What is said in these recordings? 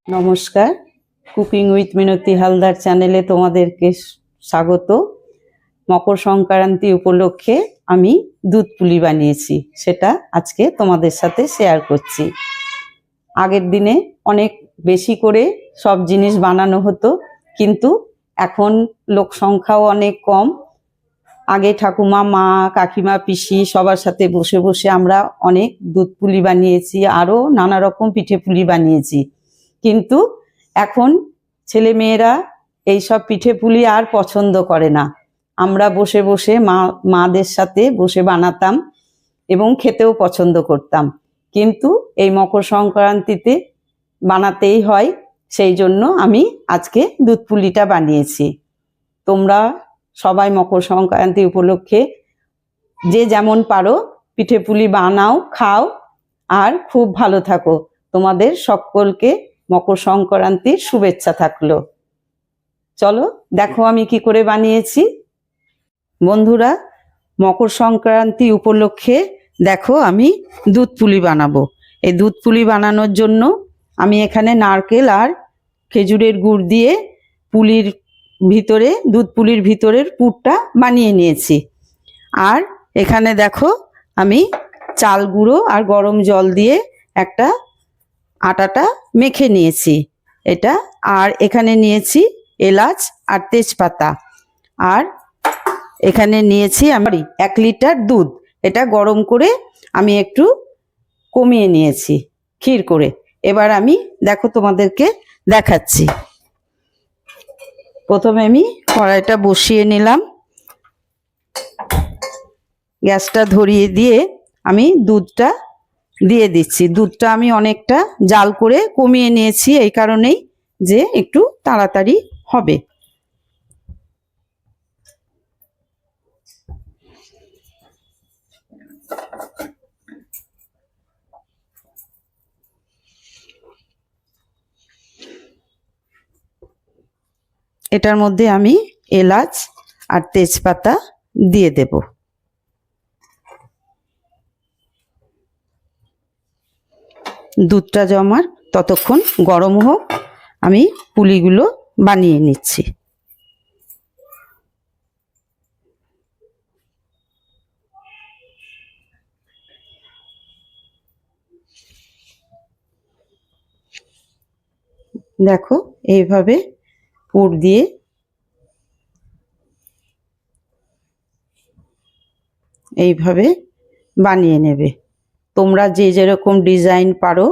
নমস্কার, cooking with মিনতি হালদার চ্যানেলে তোমাদেরকে স্বাগত। মকর সংক্রান্তি উপলক্ষে আমি দুধ পুলি বানিয়েছি, সেটা আজকে তোমাদের সাথে শেয়ার করছি। আগের দিনে অনেক বেশি করে সব জিনিস বানানো হতো, কিন্তু এখন লোক সংখ্যাও অনেক কম। আগে ঠাকুমা, মা, কাকিমা, পিসি সবার সাথে বসে বসে আমরা অনেক দুধ পুলি বানিয়েছি, আরও নানা রকম পিঠে পুলি বানিয়েছি। কিন্তু এখন ছেলে মেয়েরা এইসব পিঠে পুলি আর পছন্দ করে না। আমরা বসে বসে মাদের সাথে বসে বানাতাম এবং খেতেও পছন্দ করতাম, কিন্তু এই মকর সংক্রান্তিতে বানাতেই হয়, সেই জন্য আমি আজকে দুধ পুলিটা বানিয়েছি। তোমরা সবাই মকর সংক্রান্তি উপলক্ষে যে যেমন পারো পিঠে পুলি বানাও, খাও আর খুব ভালো থাকো। তোমাদের সকলকে মকর সংক্রান্তির শুভেচ্ছা থাকলো। চলো দেখো আমি কি করে বানিয়েছি। বন্ধুরা, মকর সংক্রান্তি উপলক্ষে দেখো আমি দুধ পুলি বানাবো। এই দুধ পুলি বানানোর জন্য আমি এখানে নারকেল আর খেজুরের গুড় দিয়ে পুলির ভিতরে, দুধ পুলির ভিতরের পুরটা বানিয়ে নিয়েছি। আর এখানে দেখো আমি চাল গুঁড়ো আর গরম জল দিয়ে একটা আটাটা মেখে নিয়েছি এটা। আর এখানে নিয়েছি এলাচ আর তেজপাতা। আর এখানে নিয়েছি আমি 1 লিটার দুধ, এটা গরম করে আমি একটু কমিয়ে নিয়েছি ক্ষীর করে। এবার আমি দেখো তোমাদেরকে দেখাচ্ছি। প্রথমে আমি কড়াইটা বসিয়ে নিলাম, গ্যাসটা ধরিয়ে দিয়ে আমি দুধটা দিয়ে দিচ্ছি। দুধটা আমি অনেকটা জাল করে কমিয়ে নিয়েছি, এই কারণেই যে একটু তাড়াতাড়ি হবে। এটার মধ্যে আমি এলাচ আর তেজপাতা দিয়ে দেব। দুধটা জমার ততক্ষণ গরম হোক, আমি পুলিগুলো বানিয়ে নিচ্ছি। দেখো এইভাবে পুর দিয়ে এইভাবে বানিয়ে নেবে। তোমরা যে যেরকম ডিজাইন পারো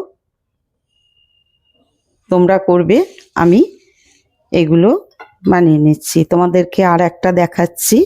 তোমরা করবে। আমি এগুলো বানিয়ে নিচ্ছি, তোমাদেরকে আর একটা দেখাচ্ছি।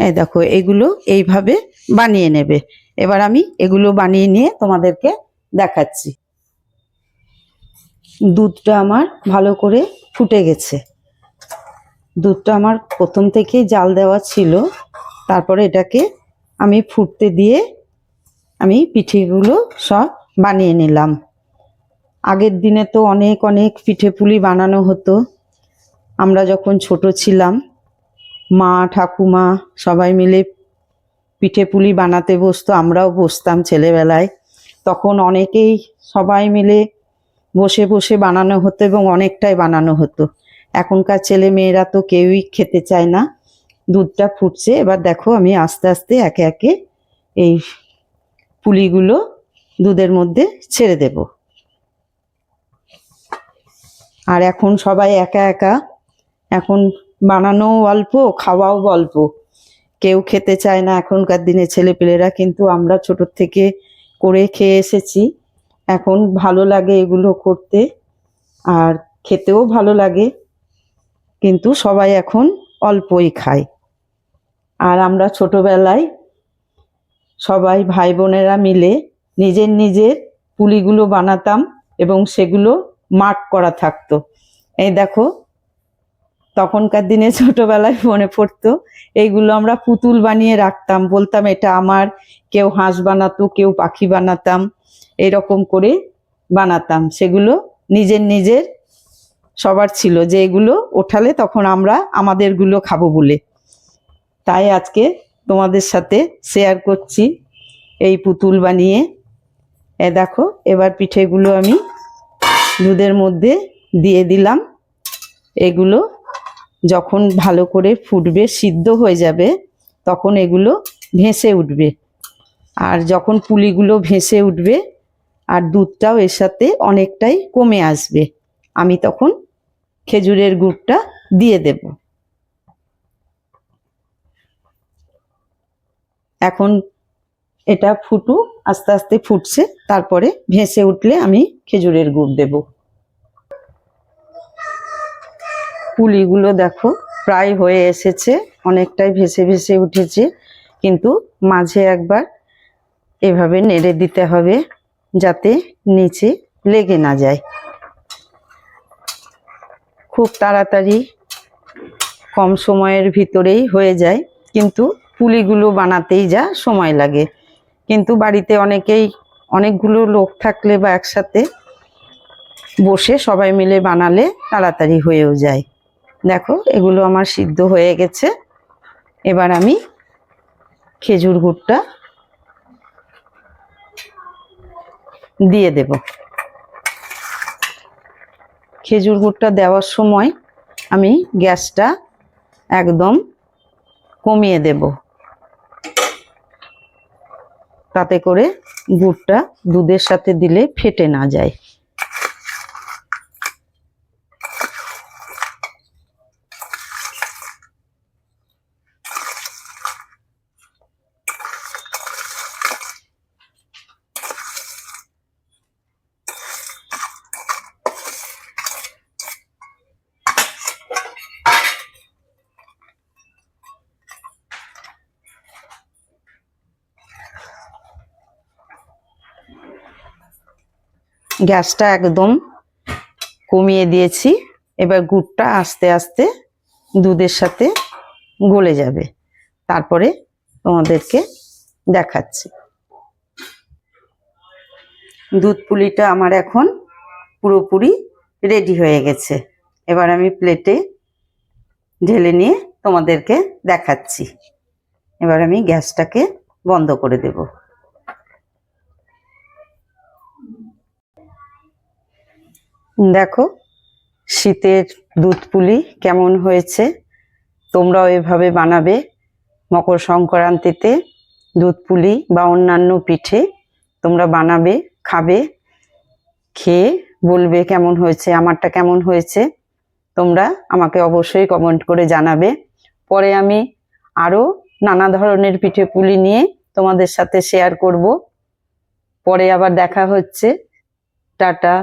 এই দেখো এগুলো এইভাবে বানিয়ে নেবে। এবার আমি এগুলো বানিয়ে নিয়ে তোমাদেরকে দেখাচ্ছি। দুধটা আমার ভালো করে ফুটে গেছে। দুধটা আমার প্রথম থেকেই জাল দেওয়া ছিল, তারপরে এটাকে আমি ফুটতে দিয়ে আমি পিঠেগুলো সব বানিয়ে নিলাম। আগের দিনে তো অনেক অনেক পিঠে পুলি বানানো হতো। আমরা যখন ছোট ছিলাম, মা, ঠাকুমা সবাই মিলে পিঠে পুলি বানাতে বসতো, আমরাও বসতাম ছেলেবেলায়। তখন অনেকেই সবাই মিলে বসে বসে বানানো হতো এবং অনেকটাই বানানো হতো। এখনকার ছেলে মেয়েরা তো কেউই খেতে চায় না। দুধটা ফুটছে, এবার দেখো আমি আস্তে আস্তে একে একে এই পুলিগুলো দুধের মধ্যে ছেড়ে দেব। আর এখন সবাই একা একা, এখন বানানোও অল্প, খাওয়াও অল্প, কেউ খেতে চায় না এখনকার দিনে ছেলেপেলেরা। কিন্তু আমরা ছোট থেকে করে খেয়ে এসেছি, এখন ভালো লাগে এগুলো করতে আর খেতেও ভালো লাগে, কিন্তু সবাই এখন অল্পই খায়। আর আমরা ছোটবেলায় সবাই ভাই বোনেরা মিলে নিজের নিজের পুলিগুলো বানাতাম এবং সেগুলো মার্ক করা থাকতো। এই দেখো তখনকার দিনে ছোটবেলায় মনে পড়তো, এইগুলো আমরা পুতুল বানিয়ে রাখতাম, বলতাম এটা আমার। কেউ হাঁস বানাতো, কেউ পাখি বানাতাম, এরকম করে বানাতাম। সেগুলো নিজের নিজের সবার ছিল যে এগুলো ওঠালে তখন আমরা আমাদেরগুলো খাবো বলে। তাই আজকে তোমাদের সাথে শেয়ার করছি এই পুতুল বানিয়ে। দেখো, এবার পিঠেগুলো আমি দুধের মধ্যে দিয়ে দিলাম। এগুলো যখন ভালো করে ফুটবে, সিদ্ধ হয়ে যাবে, তখন এগুলো ভেসে উঠবে। আর যখন পুলিগুলো ভেসে উঠবে আর দুধটাও এর সাথে অনেকটাই কমে আসবে, আমি তখন খেজুরের গুড়টা দিয়ে দেব। এখন এটা ফুটুক, আস্তে আস্তে ফুটছে, তারপরে ভেসে উঠলে আমি খেজুরের গুড় দেব। পুলিগুলো দেখো প্রায় হয়ে এসেছে, অনেকটাই ভেসে ভেসে উঠেছে, কিন্তু মাঝে একবার এভাবে নেড়ে দিতে হবে যাতে নিচে লেগে না যায়। খুব তাড়াতাড়ি কম সময়ের ভিতরেই হয়ে যায়, কিন্তু পুলিগুলো বানাতেই যা সময় লাগে। কিন্তু বাড়িতে অনেকগুলো লোক থাকলে বা একসাথে বসে সবাই মিলে বানালে তাড়াতাড়ি হয়েও যায়। দেখো, এগুলো আমার সিদ্ধ হয়ে গেছে। এবার আমি খেজুর গুড়টা দিয়ে দেব। খেজুর গুড়টা দেওয়ার সময় আমি গ্যাসটা একদম কমিয়ে দেব, তাতে করে গুড়টা দুধের সাথে দিলে ফেটে না যায়। গ্যাসটা একদম কমিয়ে দিয়েছি। এবার গুড়টা আস্তে আস্তে দুধের সাথে গলে যাবে, তারপরে তোমাদেরকে দেখাচ্ছি। দুধ পুলিটা আমার এখন পুরোপুরি রেডি হয়ে গেছে। এবার আমি প্লেটে ঢেলে নিয়ে তোমাদেরকে দেখাচ্ছি। এবার আমি গ্যাসটাকে বন্ধ করে দেব। দেখো, শীতের দুধ পুলি কেমন হয়েছে। তোমরাও এভাবে বানাবে মকর সংক্রান্তিতে। দুধ পুলি বা অন্যান্য পিঠে তোমরা বানাবে, খাবে, খেয়ে বলবে কেমন হয়েছে, আমারটা কেমন হয়েছে। তোমরা আমাকে অবশ্যই কমেন্ট করে জানাবে। পরে আমি আরও নানা ধরনের পিঠে পুলি নিয়ে তোমাদের সাথে শেয়ার করব। পরে আবার দেখা হচ্ছে। টাটা।